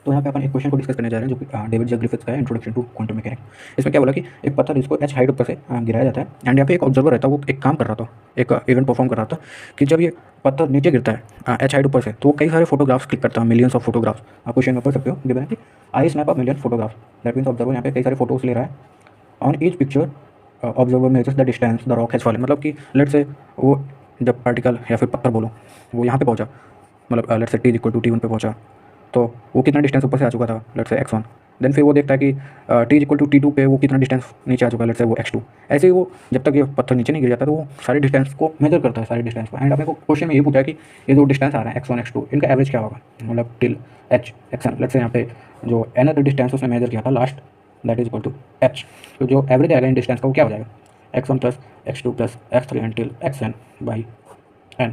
तो यहाँ पे अपन एक क्वेश्चन को डिस्कस करने जा रहे हैं जो कि डेविड जे ग्रिफिथ्स का है, इंट्रोडक्शन टू क्वांटम मैकेनिक्स। इसमें क्या बोला कि एक पत्थर जिसको एच हाइट ऊपर से गिराया जाता है, एंड यहाँ पे एक ऑब्जर्वर रहता है, वो एक काम कर रहा था, एक इवेंट परफॉर्म कर रहा था कि जब ये पत्थर नीचे गिरता है एच हाइट ऊपर से, तो वो कई सारे फोटोग्राफ्स क्लिक करता है, मिलियंस ऑफ फोटोग्राफ्स। आप क्वेश्चन में पढ़ सकते हो, गिवन है कि I snap a million photographs, that means observer यहाँ पे कई सारे फोटोज ले रहा है। On each picture observer measures the distance the rock has fallen, मतलब कि लेट से वो जब पार्टिकल या फिर पत्थर बोलो वो यहाँ पे पहुँचा, मतलब लेट से t = t1 पे पहुँचा, तो वो कितना डिस्टेंस ऊपर से आ चुका था, लेट से x1। देन फिर वो देखता है कि t = t2 पे वो कितना डिस्टेंस नीचे आ चुका है, लेट से वो x2। ऐसे ही वो जब तक ये पत्थर नीचे नहीं गिर जाता तो वो सारे डिस्टेंस को मेजर करता है, सारे डिस्टेंस को। एंड अपने को क्वेश्चन में ये पूछा है कि ये जो डिस्टेंस आ रहा है x1 x2, इनका एवरेज क्या होगा, मतलब टिल h xn। लेट से यहाँ पे जो एनअदर डिस्टेंस उसने मेजर किया था last, that is equal to h। तो जो एवरेज आएगा इन डिस्टेंस का वो क्या हो जाएगा, x1 + x2 + x3 until xn/n।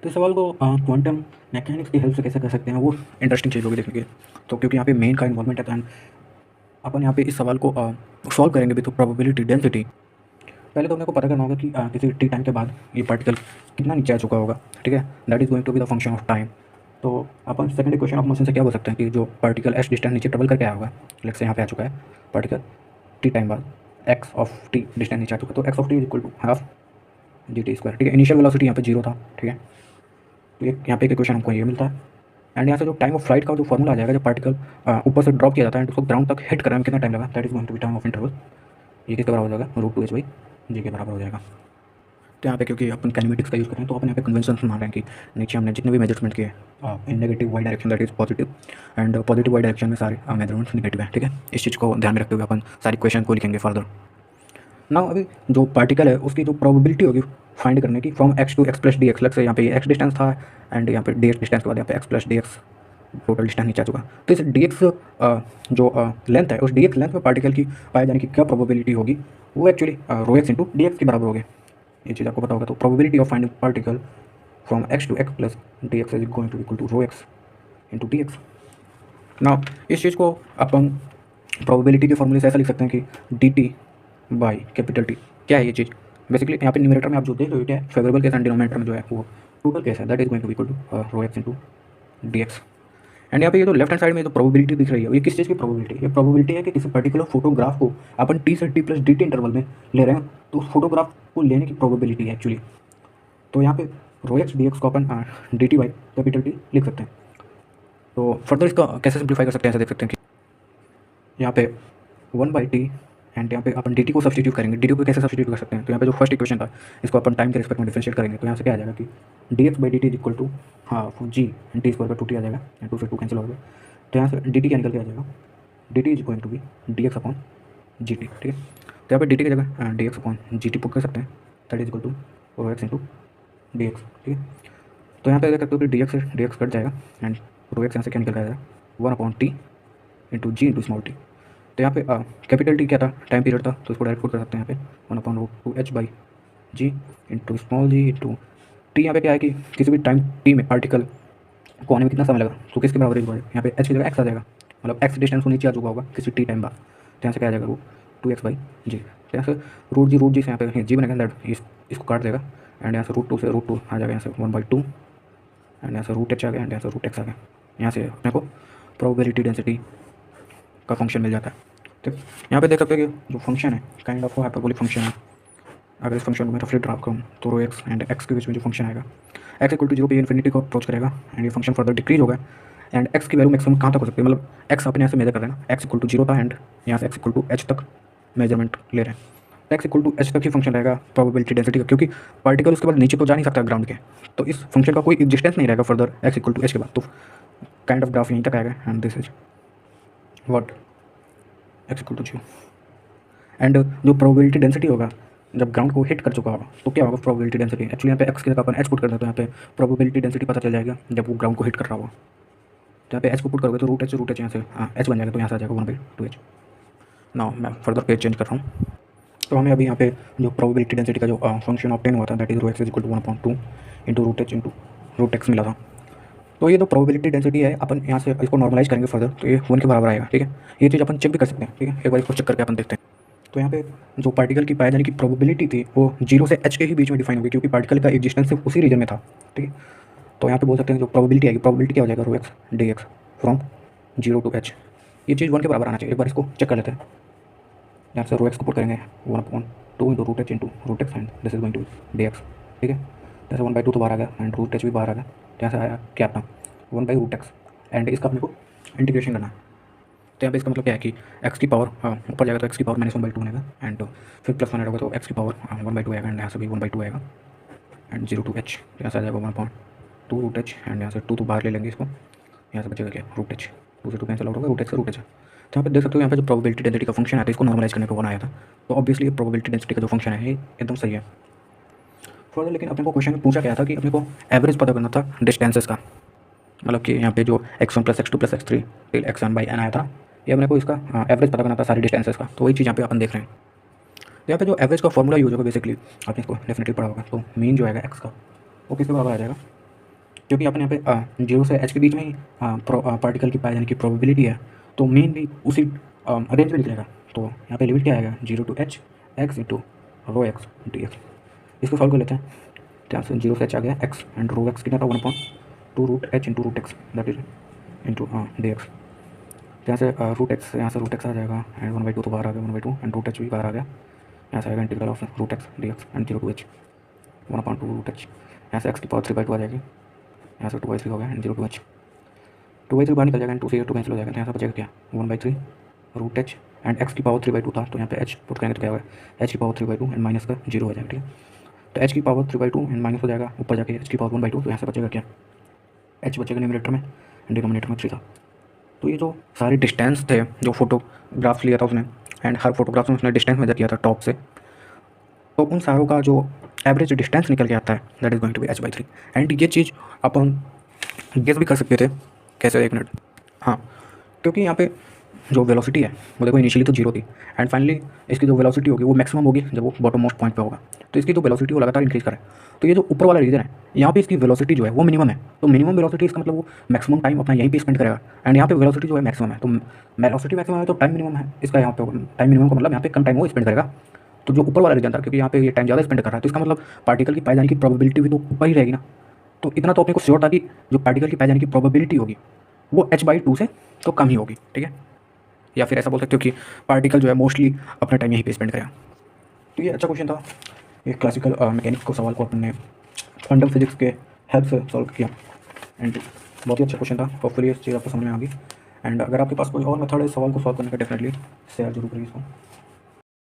तो इस सवाल को क्वांटम मैकेनिक्स की हेल्प से कैसे कर सकते हैं, वो इंटरेस्टिंग चीज़ होगी देखने के लिए। तो क्योंकि यहाँ पे मेन का इन्वॉल्वमेंट है, तो अपन यहाँ पे इस सवाल को सॉल्व करेंगे विथ प्रोबेबिलिटी डेंसिटी। पहले तो मेरे को पता करना होगा कि किसी टी टाइम के बाद ये पार्टिकल कितना नीचे आ चुका होगा, ठीक है। That is going to be the function of time. तो अपन सेकंड इक्वेशन ऑफ मोशन से क्या बोल सकते हैं कि जो पार्टिकल एस डिस्टेंस नीचे ट्रेवल करके आया होगा, लेट्स से यहाँ पे आ चुका है पार्टिकल टी टाइम बाद, एक्स ऑफ टी डिस्टेंस नीचे आ चुका, तो x of T = ½ g t², ठीक है। इनिशियल वेलोसिटी यहाँ पे 0 था, ठीक है। तो ये यहाँ पे एक इक्वेशन हमको ये मिलता है। एंड यहाँ से जो टाइम ऑफ फ्लाइट का जो फॉर्मूला आ जाएगा, जब पार्टिकल ऊपर से ड्रॉप किया जाता है उसको ग्राउंड तक हिट करने में कितना टाइम लगा, that is going to be time of interval. ये किसके बराबर हो जाएगा, √2h/g के बराबर हो जाएगा। तो यहाँ पे क्योंकि अपन कैनेमेटिक्स का यूज़ करें तो अपन यहाँ पे कन्वेंशन मान रहे हैं कि नीचे हमने जितने भी मेजरमेंट किए in negative Y direction, that is positive, and positive Y direction में सारे मेजरमेंट्स नेगेटिव है, ठीक है। इस चीज़ को ध्यान में रखते हुए अपन सारी क्वेश्चन को लिखेंगे फर्दर। नाउ अभी जो पार्टिकल है उसकी जो प्रोबेबिलिटी होगी फाइंड करने की from x to x + dx, लग से यहाँ पे x डिस्टेंस था एंड यहाँ पे dx डिस्टेंस के बाद यहाँ पे x + dx टोटल डिस्टेंस नीचे आ चुका। तो इस dx जो लेंथ है, उस dx लेंथ में पार्टिकल की पाए जाने की क्या प्रोबेबिलिटी होगी, वो एक्चुअली ρx × dx के बराबर होगी। ये चीज़ आपको पता होगा। तो probability of finding particle from x to x + dx is going to equal to ρx × dx। Now इस चीज़ को अपन प्रोबेबिलिटी के फॉर्मूले से ऐसा लिख सकते हैं कि dt/T क्या है ये चीज़। बेसिकली यहाँ पे न्यूमरेटर में आप जो देख रहे हो क्या है, फेवरेबल केस, एंड डिनोमिनेटर में जो है वो टोटल केस है, that is going to equal to ρx × dx। And यहाँ पे ये जो लेफ्ट हैंड साइड में जो प्रोबेबिलिटी दिख रही है, ये किस चीज़ की प्रोबेबिलिटी, ये प्रोबेबिलिटी है कि किसी पर्टिकुलर फोटोग्राफ को अपन t से t + dt इंटरवल में ले रहे हैं, तो उस फोटोग्राफ को लेने की प्रोबेबिलिटी है एक्चुअली। तो यहाँ पे ρx dx को अपन dt/T लिख सकते हैं। तो फर्दर इसका कैसे सिंप्लीफाई कर सकते हैं, ऐसा देख सकते हैं कि यहाँ पे 1/t एंड यहाँ पे अपन dt को सब्सटीट्यूट करेंगे। dt को कैसे सब्सटीट्यूट कर सकते हैं, तो यहाँ पे जो फर्स्ट इक्वेशन था इसको अपन टाइम के रिस्पेक्ट में डिफरेंशिएट करेंगे। तो यहाँ से क्या आ जाएगा कि dx/dt = ½ g टी स्क्वायर का 2t आ जाएगा, एंड 2 से 2 कैंसिल हो गया। तो यहाँ से dt क्या निकल के आ जाएगा, dt is going to be dx/gt, ठीक है। तो यहाँ पे dt की जगह dx/gt पुट कर सकते हैं, that is equal to ρx × dx, ठीक है। तो यहाँ पे देख सकते हो कि dx से dx कट जाएगा, एंड ρx यहाँ से क्या निकल के आ जाएगा 1/t × g × स्मॉल t। तो यहाँ पे कैपिटल टी क्या था, टाइम पीरियड था, तो इसको डायरेक्ट पुट कर सकते हैं यहाँ पे 1/√2h/g × स्मॉल g × t। यहाँ पे क्या है कि किसी भी टाइम t में पार्टिकल को आने में कितना समय लगा, तो किसके बराबर होगा, यहाँ पे h की जगह x आ जाएगा, मतलब x डिस्टेंस को नीचे आ चुका होगा किसी t टाइम बाद। तो यहाँ से क्या आ जाएगा, वो 2x/g। तो यहाँ से √g से यहाँ पे g बनेगा, दैट इसको काट देगा, एंड यहाँ से √2 से √2 आ जाएगा, यहाँ से 1/2, एंड यहाँ से √h आ गया, एंड यहाँ से √x आ गया। यहाँ से अपने को प्रोबेबिलिटी डेंसिटी का फंक्शन मिल जाता है। तो यहाँ पे देख सकते हैं कि जो फंक्शन है काइंड ऑफ हाइपरबोलिक फंक्शन है। अगर इस फंक्शन को मैं रफली ड्रा करूँ तो ρx एंड x के बीच में जो फंक्शन आएगा, x = 0 पे इन्फिनिटी को अप्रोच करेगा, एंड ये फंक्शन फर्दर डिक्रीज होगा, एंड x की वैल्यू मैक्सिमम कहाँ तक हो सकती है, मतलब x अपने यहाँ से मेजर कर रहे हैं ना, x = 0 था, एंड यहाँ से x = h तक मेजरमेंट ले रहे हैं। x = h तक ही फंक्शन रहेगा प्रोबेबिलिटी डेंसिटी का, क्योंकि पार्टिकल उसके बाद नीचे तो जा नहीं सकता ग्राउंड के, तो इस फंक्शन का कोई एग्जिस्टेंस नहीं रहेगा फर्दर x = h के बाद। तो काइंड ऑफ ग्राफ यहीं तक आएगा, and this is what x = 0। And जो प्रोबेबिलिटी डेंसिटी होगा जब ग्राउंड को हिट कर चुका होगा, तो क्या होगा प्रोबेबिलिटी डेंसिटी, एक्चुअली यहाँ पे x की जगह अपन h पुट कर देते हैं, तो यहाँ पे प्रोबेबिलिटी डेंसिटी पता चल जाएगा जब वो ग्राउंड को हिट कर रहा होगा। तो यहाँ पे h को पुट करोगे तो √h यहाँ से h बन जाएगा, तो यहाँ से आ जाएगा 1/2h। नाउ मैं फर्दर पेज चेंज कर रहा हूँ। तो हमें अभी यहाँ पे जो प्रोबेबिलिटी डेंसिटी का जो फंक्शन ऑब्टेन हुआ था, that is ρx = 1/2 × √h × √x मिला था। तो ये जो प्रोबेबिलिटी डेंसिटी है, अपन यहाँ से इसको नॉर्मलाइज करेंगे फर्दर, तो ये 1 के बराबर आएगा, ठीक है। ये चीज़ अपन चेक भी कर सकते हैं, ठीक है, एक बार इसको चेक करके अपन देखते हैं। तो यहाँ पे जो पार्टिकल की पाए जाने की प्रोबेबिलिटी थी वो 0 से h के ही बीच में डिफाइन होगी, क्योंकि पार्टिकल का एग्जिस्टेंस सिर्फ उसी रीजन में था, ठीक है। तो यहाँ पे बोल सकते हैं जो प्रोबेबिलिटी आएगी, प्रोबेबिलिटी क्या हो जाएगा, ρx dx from 0 to h, ये चीज़ 1 के बराबर आना चाहिए। एक बार इसको चेक कर लेते हैं। यहाँ से रो एक्स को पुट करेंगे 1/2 into root x and this is going to d x. ठीक है, जैसे 1/2 तो बाहर आ गया एंड रूट एच भी बाहर आ गया। यहाँ से आया क्या अपना 1/√x एंड इसका अपने को इंटीग्रेशन करना है। तो यहाँ पे इसका मतलब क्या है कि एक्स की पावर ऊपर जाएगा तो एक्स की पावर -1/2 बनेगा एंड फिर प्लस 1 होगा तो एक्स की पावर 1/2 आएगा एंड यहाँ से भी 1/2 आएगा एंड 0 to h, यहाँ से आ जाएगा 1/2√h एंड यहाँ से 2 तो बाहर ले लेंगे इसको। यहाँ से बचेगा क्या √h, 2 से 2 कैंसिल आउट होगा, √h से √h है। तो यहाँ पे देख सकते हो यहाँ पे जो प्रोबेबिलिटी डेंसिटी का फंक्शन आता है इसको नॉर्मलाइज करने पे 1 आया था। तो ऑब्वियसली प्रोबेबिलिटी डेंसिटी का जो फंक्शन है ये एकदम सही है। फर्दर लेकिन अपने को क्वेश्चन में पूछा गया था कि अपने को एवरेज पता करना था डिस्टेंसेस का, मतलब कि यहाँ पे जो x1 + x2 + x3 till xn/n आया था, ये अपने को इसका एवरेज पता करना था सारी डिस्टेंसेस का। तो वही चीज़ यहाँ पे अपन देख रहे हैं। तो यहाँ पे जो एवरेज का फॉर्मूला यूज होगा बेसिकली आपने इसको डेफिनेटली पढ़ा होगा। तो मीन जो आएगा x का वो किसके बराबर आ जाएगा, क्योंकि अपने यहाँ पे 0 से h के बीच में ही पार्टिकल की पाई जाने की प्रोबेबिलिटी है, तो मीन भी उसी रेंज में निकलेगा। तो यहाँ पे लिमिट क्या आएगा 0 to h x into ρx dx। इसको सॉल्व कर लेते हैं। तो यहाँ से 0 से h आ गया x एंड ρx कितना था 1/2√h into √x that is into dx। यहाँ से √x आ जाएगा एंड 1/2 तो बाहर आ गया 1/2 एंड √h भी बाहर आ गया। यहाँ से आएगा integral of √x dx and 0 to h 1/2√h। यहाँ से x की पावर 3/2 आ जाएगी, यहाँ से 2/3 हो गया एंड 0 to h, 2/3 बाहर निकल जाएगा एंड 2 से 2 कैंसिल हो जाएगा। तो यहाँ से बचेगा क्या 1/3√h एंड x की पावर 3/2 था, तो यहाँ पे h पुट करेंगे तो क्या होगा h की पावर 3/2 एंड माइनस का 0 हो जाएगा। ठीक है, तो h की पावर 3/2 एंड माइनस हो जाएगा ऊपर जाके h की पावर 1/2, तो यहाँ से बचेगा क्या h बचेगा न्यूमरेटर में एंड डिनोमिनेटर में 3 था। तो ये जो सारे डिस्टेंस थे जो फोटोग्राफ्स लिया था उसने एंड हर फोटोग्राफ में उसने डिस्टेंस मेजर किया था टॉप से, तो उन सारों का जो एवरेज डिस्टेंस निकल के आता है that is going to be h/3। And ये चीज़ अपन गेस भी कर सकते थे। कैसे, एक मिनट। हाँ, क्योंकि यहाँ पे जो वेलोसिटी है वो देखो इनिशियली तो 0 थी एंड फाइनली इसकी जो वेलोसिटी होगी वो मैक्सिमम होगी जब वो बॉटम मोस्ट पॉइंट पे होगा। तो इसकी जो वेलोसिटी वो लगातार इंक्रीज करे, तो ये जो ऊपर वाला रीजन है यहाँ पे इसकी वेलोसिटी जो है वो मिनिमम है। तो मिनिमम वेलोसिटी इसका मतलब वो मैक्सिमम टाइम अपना यहीं पे स्पेंड करेगा एंड यहाँ पे वेलोसिटी जो है मैक्सिमम है, तो वेलोसिटी मैक्सिमम है तो टाइम मिनिमम है इसका। यहाँ पे टाइम मिनिमम का मतलब यहाँ पे कम टाइम वो स्पेंड करेगा। तो जो ऊपर वाला रीजन था क्योंकि यहाँ पे ये टाइम ज़्यादा स्पेंड कर रहा है, तो इसका मतलब पार्टिकल की पाई जाने की प्रोबेबिलिटी भी तो ऊपर ही रहेगी ना। तो इतना तो अपने को श्योर था कि जो पार्टिकल की पाई जाने की प्रोबेबिलिटी होगी वो h/2 से तो कम ही होगी। ठीक है, या फिर ऐसा बोल सकते हो कि पार्टिकल जो है मोस्टली अपना टाइम यहीं पे स्पेंड करेगा। तो ये अच्छा क्वेश्चन था। ये क्लासिकल मैकेनिक्स को सवाल को अपन ने क्वांटम फिजिक्स के हेल्प से सॉल्व किया एंड बहुत ही अच्छा क्वेश्चन था। होपफुली इस चीज़ आपको समझ में आ गई। एंड अगर आपके पास कोई और मेथड है सवाल को सॉल्व करने का डेफिनेटली शेयर जरूर करिए इसको।